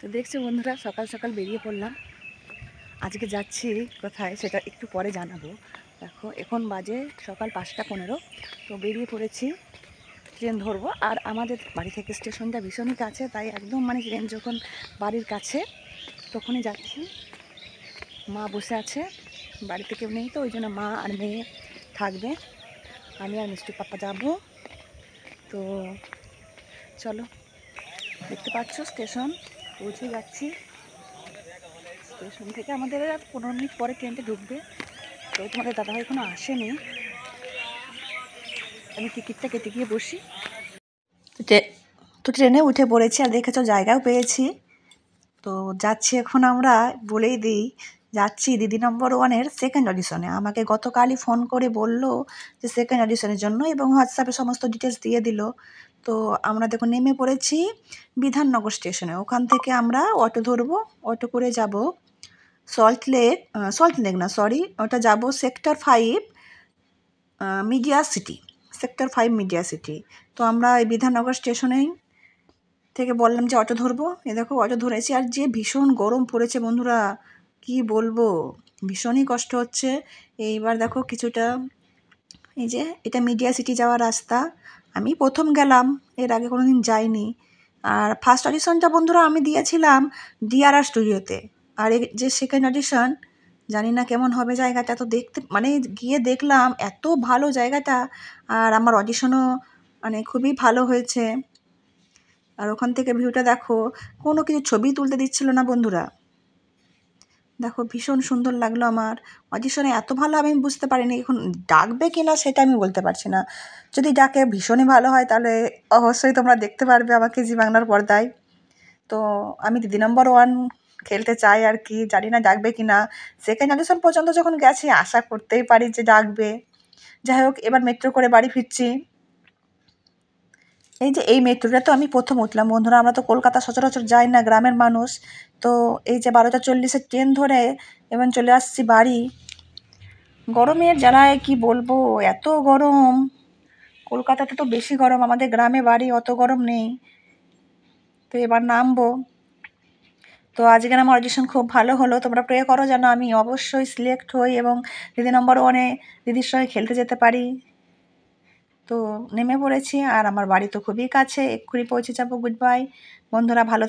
তো দেখছো বন্ধুরা, সকাল সকাল বেরিয়ে পড়লাম। আজকে যাচ্ছি কোথায় সেটা একটু পরে জানাবো। দেখো এখন বাজে সকাল 5টা 15। তো বেরিয়ে পড়েছি, ট্রেন ধরবো। আর আমাদের বাড়ি থেকে স্টেশনটা ভীষণই কাছে, তাই একদম মানে ট্রেন যখন বাড়ির কাছে তখনই যাচ্ছি। মা বসে আছে, বাড়িতে কেউ নেই, তো ওই জন্য মা আর মেয়ে থাকবে, আমি আর মিষ্টি পাপা যাবো। তো চলো, দেখতে পাচ্ছ স্টেশন পৌঁছে যাচ্ছি। স্টেশন থেকে আমাদের 15 মিনিট পরে ট্রেনটা ঢুকবে। তো তোমাদের দাদাভাই এখনো আসেনি, আমি টিকিটটা কেটে গিয়ে বসি। তো ট্রেনে উঠে পড়েছি, আর দেখেছো জায়গাও পেয়েছি। তো যাচ্ছি এখন আমরা, বলেই দিই যাচ্ছি দিদি নম্বর 1-এর সেকেন্ড অডিশনে। আমাকে গতকালই ফোন করে বলল যে সেকেন্ড অডিশনের জন্য, এবং হোয়াটসঅ্যাপে সমস্ত ডিটেলস দিয়ে দিল। তো আমরা দেখো নেমে পড়েছি বিধাননগর স্টেশনে। ওখান থেকে আমরা অটো ধরবো, অটো করে যাব সল্ট লেক না, সরি, ওটা যাব sector 5 media city, sector 5 media city. তো আমরা এই বিধাননগর স্টেশনেই থেকে বললাম যে অটো ধরবো। এ দেখো অটো ধরেছি, আর যে ভীষণ গরম পড়েছে বন্ধুরা, কি বলবো, ভীষণই কষ্ট হচ্ছে। এইবার দেখো কিছুটা, এই যে এটা মিডিয়া সিটি যাওয়ার রাস্তা। আমি প্রথম গেলাম, এর আগে কোনো দিন যাইনি। আর ফার্স্ট অডিশনটা বন্ধুরা আমি দিয়েছিলাম ডিআরআর স্টুডিওতে। আর এই যে সেকেন্ড অডিশন, জানি না কেমন হবে জায়গাটা। তো দেখতে মানে গিয়ে দেখলাম এত ভালো জায়গাটা, আর আমার অডিশনও মানে খুবই ভালো হয়েছে। আর ওখান থেকে ভিউটা দেখো, কোনো কিছু ছবি তুলতে দিচ্ছিল না বন্ধুরা। দেখো ভীষণ সুন্দর লাগলো আমার। অডিশনে এত ভালো আমি বুঝতে পারিনি, এখন ডাকবে কি না সেটা আমি বলতে পারছি না। যদি ডাকে ভীষণই ভালো হয়, তাহলে অবশ্যই তোমরা দেখতে পারবে আমাকে জি বাংলার পর্দায়। তো আমি দিদি নম্বর 1 খেলতে চাই আর কি, জানি না ডাকবে কি না। সেকেন্ড অডিশন পর্যন্ত যখন গেছি, আশা করতেই পারি যে ডাকবে। যাই হোক, এবার মেট্রো করে বাড়ি ফিরছি। এই যে এই মেট্রোটা তো আমি প্রথম উঠলাম বন্ধুরা, আমরা তো কলকাতা সচরাচর যাই না, গ্রামের মানুষ। তো এই যে 12টা 40-এর ট্রেন ধরে এবার চলে আসছি বাড়ি। গরমের জ্বালায় কি বলবো, এত গরম। কলকাতাতে তো বেশি গরম, আমাদের গ্রামে বাড়ি, অত গরম নেই। তো এবার নামবো। তো আজকের আমার অডিশন খুব ভালো হলো, তোমরা প্রে করো যেন আমি অবশ্যই সিলেক্ট হই এবং দিদি নম্বর 1-এ দিদির সঙ্গে খেলতে যেতে পারি। তো নেমে পড়েছি, আর আমার বাড়ি তো খুবই কাছে, এক্ষুনি পৌঁছে যাবো। গুড বাই বন্ধুরা, ভালো